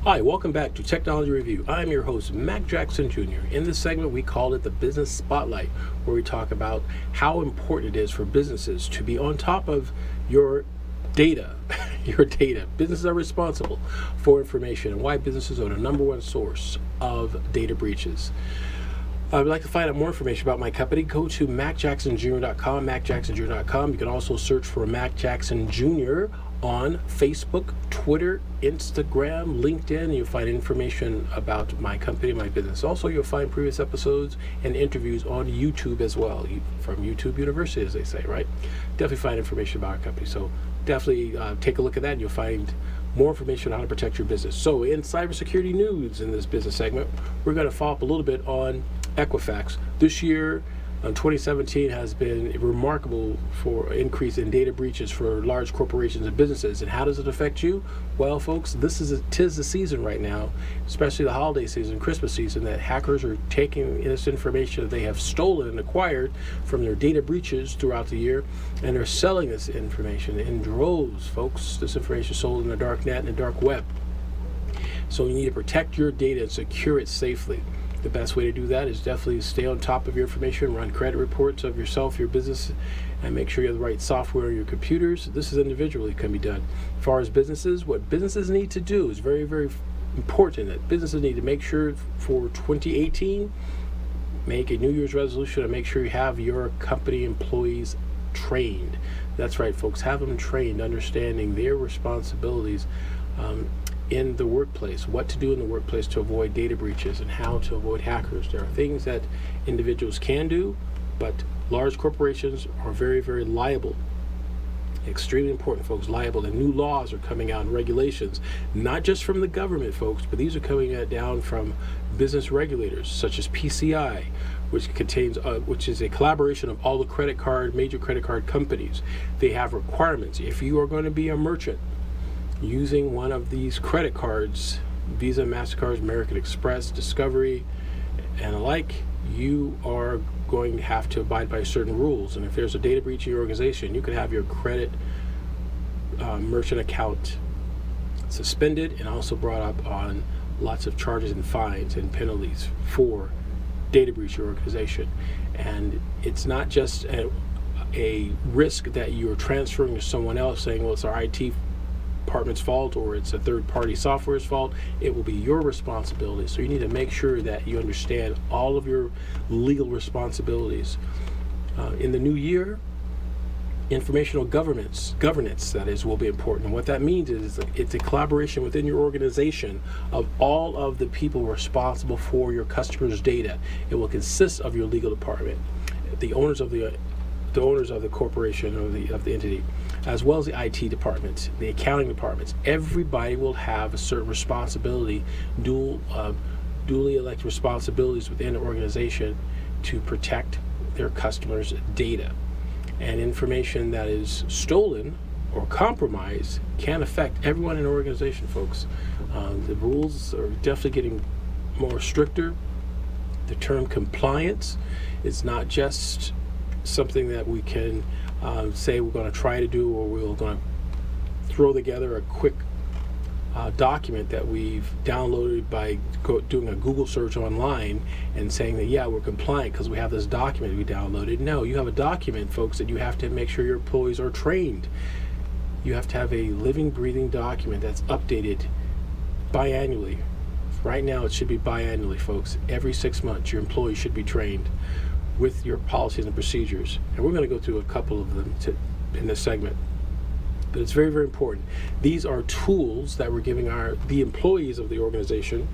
Hi, welcome back to Technology Review. I'm your host, Mac Jackson Jr. In this segment, we call it the Business Spotlight, where we talk about how important it is for businesses to be on top of your data. Your data. Businesses are responsible for information and why businesses are the number one source of data breaches. If you'd like to find out more information about my company, go to macjacksonjr.com, macjacksonjr.com. You can also search for Mac Jackson Jr. on Facebook, Twitter, Instagram, LinkedIn. You'll find information about my company, my business. Also, you'll find previous episodes and interviews on YouTube as well, from YouTube University, as they say, right? Definitely find information about our company. So definitely take a look at that, and you'll find more information on how to protect your business. So in cybersecurity news in this business segment, we're going to follow up a little bit on Equifax. This year, 2017 has been remarkable for increase in data breaches for large corporations and businesses. And how does it affect you? Well, folks, tis the season right now, especially the holiday season, Christmas season, that hackers are taking this information that they have stolen and acquired from their data breaches throughout the year, and they're selling this information in droves, folks. This information is sold in the dark net and the dark web. So you need to protect your data and secure it safely. The best way to do that is definitely stay on top of your information, run credit reports of yourself, your business, and make sure you have the right software on your computers. This is individually can be done. As far as businesses, what businesses need to do is very, very important. That businesses need to make sure for 2018, make a New Year's resolution and make sure you have your company employees trained. That's right, folks. Have them trained, understanding their responsibilities in the workplace, what to do in the workplace to avoid data breaches and how to avoid hackers. There are things that individuals can do, but large corporations are very, very liable. Extremely important, folks, liable. And new laws are coming out and regulations, not just from the government, folks, but these are coming down from business regulators such as PCI, which is a collaboration of all the major credit card companies. They have requirements. If you are going to be a merchant using one of these credit cards, Visa, MasterCard, American Express, Discovery, and the like, you are going to have to abide by certain rules. And if there's a data breach in your organization, you can have your credit merchant account suspended and also brought up on lots of charges and fines and penalties for data breach in your organization. And it's not just a risk that you're transferring to someone else saying, well, it's our IT department's fault or it's a third-party software's fault. It will be your responsibility. So you need to make sure that you understand all of your legal responsibilities. In the new year, informational governance, that is, will be important. And what that means is it's a collaboration within your organization of all of the people responsible for your customers' data. It will consist of your legal department, the owners of the corporation or of the entity, as well as the IT departments, the accounting departments. Everybody will have a certain responsibility, duly elected responsibilities within the organization to protect their customers' data. And information that is stolen or compromised can affect everyone in the organization, folks. The rules are definitely getting more stricter. The term compliance is not just something that we can say we're going to try to do, or we're going to throw together a quick document that we've downloaded by doing a Google search online and saying that, yeah, we're compliant because we have this document we downloaded. No, you have a document, folks, that you have to make sure your employees are trained. You have to have a living, breathing document that's updated biannually. Right now, it should be biannually, folks. Every 6 months, your employees should be trained with your policies and procedures. And we're going to go through a couple of them in this segment. But it's very, very important. These are tools that we're giving the employees of the organization.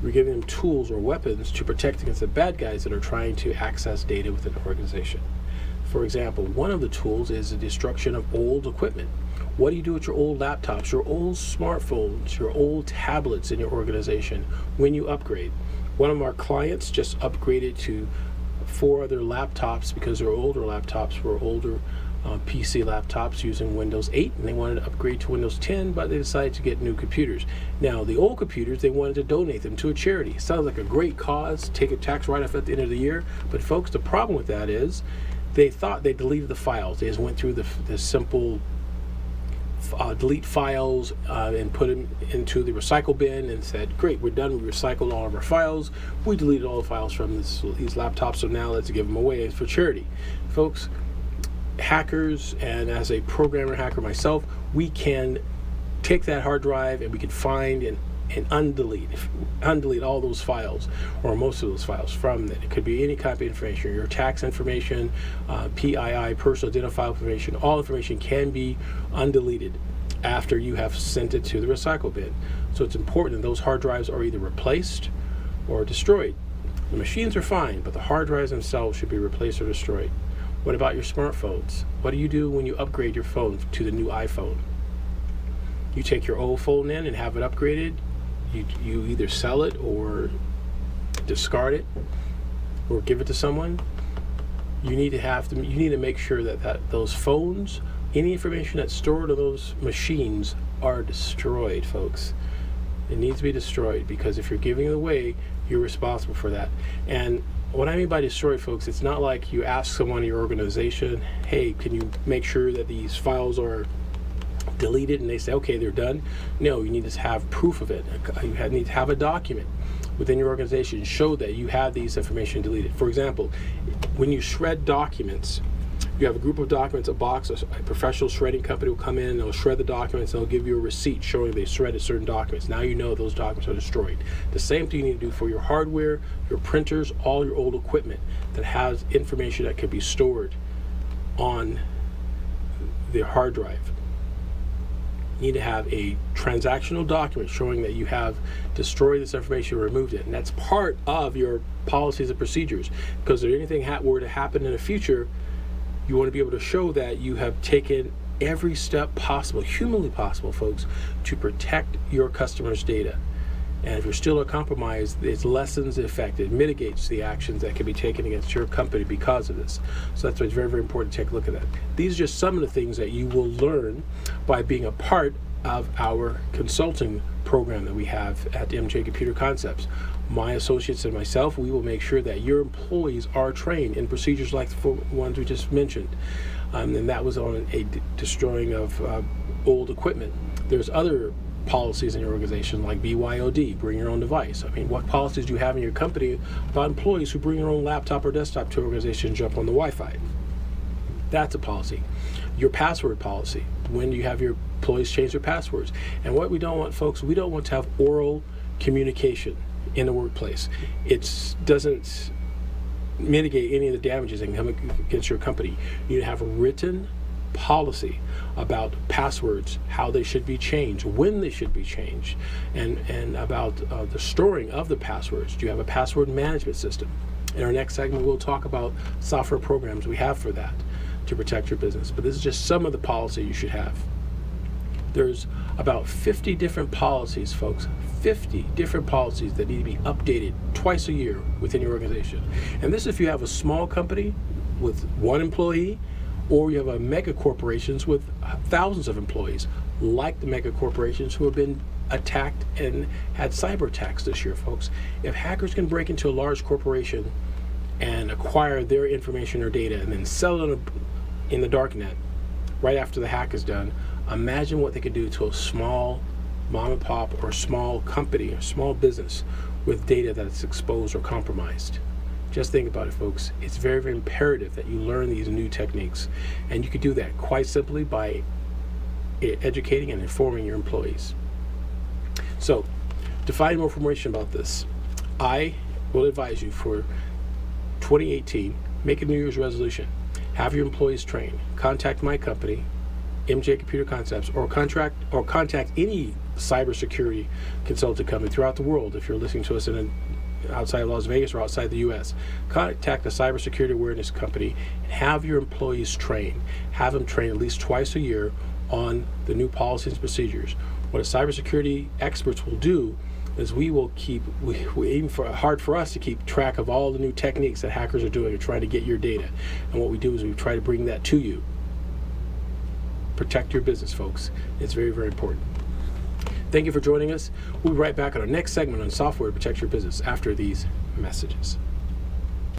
We're giving them tools or weapons to protect against the bad guys that are trying to access data within the organization. For example, one of the tools is the destruction of old equipment. What do you do with your old laptops, your old smartphones, your old tablets in your organization when you upgrade? One of our clients just upgraded to 4 other laptops because their older laptops were older PC laptops using Windows 8, and they wanted to upgrade to Windows 10, but they decided to get new computers. Now, the old computers, they wanted to donate them to a charity. Sounds like a great cause, take a tax write-off at the end of the year, but folks, the problem with that is they thought they deleted the files. They just went through the simple delete files and put them into the recycle bin and said, great, we're done. We recycled all of our files. We deleted all the files from these laptops, so now let's give them away for charity. Folks, hackers, and as a programmer hacker myself, we can take that hard drive and we can find and undelete all those files, or most of those files from it. It could be any kind of information, your tax information, PII, personal identifiable information. All information can be undeleted after you have sent it to the recycle bin. So it's important that those hard drives are either replaced or destroyed. The machines are fine, but the hard drives themselves should be replaced or destroyed. What about your smartphones? What do you do when you upgrade your phone to the new iPhone? You take your old phone in and have it upgraded. You either sell it or discard it or give it to someone. You need to make sure that those phones, any information that's stored on those machines, are destroyed, folks. It needs to be destroyed, because if you're giving it away, you're responsible for that. And what I mean by destroyed, folks, it's not like you ask someone in your organization, hey, can you make sure that these files are deleted, and they say, okay, they're done. No, you need to have proof of it. You need to have a document within your organization show that you have these information deleted. For example, when you shred documents, you have a group of documents, a box, a professional shredding company will come in and they'll shred the documents, and they'll give you a receipt showing they shredded certain documents. Now you know those documents are destroyed. The same thing you need to do for your hardware, your printers, all your old equipment that has information that can be stored on the hard drive. You need to have a transactional document showing that you have destroyed this information or removed it. And that's part of your policies and procedures, because if anything were to happen in the future, you want to be able to show that you have taken every step possible, humanly possible, folks, to protect your customers' data. And if you're still a compromise, it lessens the effect. It mitigates the actions that can be taken against your company because of this. So that's why it's very, very important to take a look at that. These are just some of the things that you will learn by being a part of our consulting program that we have at MJ Computer Concepts. My associates and myself, we will make sure that your employees are trained in procedures like the ones we just mentioned. And that was on a destroying of old equipment. There's other policies in your organization like BYOD, bring your own device. I mean, what policies do you have in your company about employees who bring their own laptop or desktop to your organization and jump on the Wi-Fi? That's a policy. Your password policy, when you have your employees change their passwords. And what we don't want, folks, we don't want to have oral communication in the workplace. It doesn't mitigate any of the damages that can come against your company. You need to have a written policy about passwords, how they should be changed, when they should be changed, and about the storing of the passwords. Do you have a password management system? In our next segment, we'll talk about software programs we have for that to protect your business. But this is just some of the policy you should have. There's about 50 different policies, folks, 50 different policies that need to be updated twice a year within your organization. And this if you have a small company with one employee, or you have a mega corporations with thousands of employees, like the mega corporations who have been attacked and had cyber attacks this year, folks. If hackers can break into a large corporation and acquire their information or data and then sell it in the darknet right after the hack is done, imagine what they could do to a small mom and pop or small company or small business with data that's exposed or compromised. Just think about it, folks. It's very, very imperative that you learn these new techniques. And you can do that quite simply by educating and informing your employees. So, to find more information about this, I will advise you for 2018, make a New Year's resolution. Have your employees trained. Contact my company, MJ Computer Concepts, or contact any cybersecurity consultant company throughout the world. If you're listening to us outside of Las Vegas or outside the U.S., contact a cybersecurity awareness company and have your employees trained. Have them train at least twice a year on the new policies and procedures. What a cybersecurity experts will do is we aim for hard for us to keep track of all the new techniques that hackers are doing and trying to get your data. And what we do is we try to bring that to you. Protect your business, folks. It's very, very important. Thank you for joining us. We'll be right back on our next segment on software to protect your business after these messages.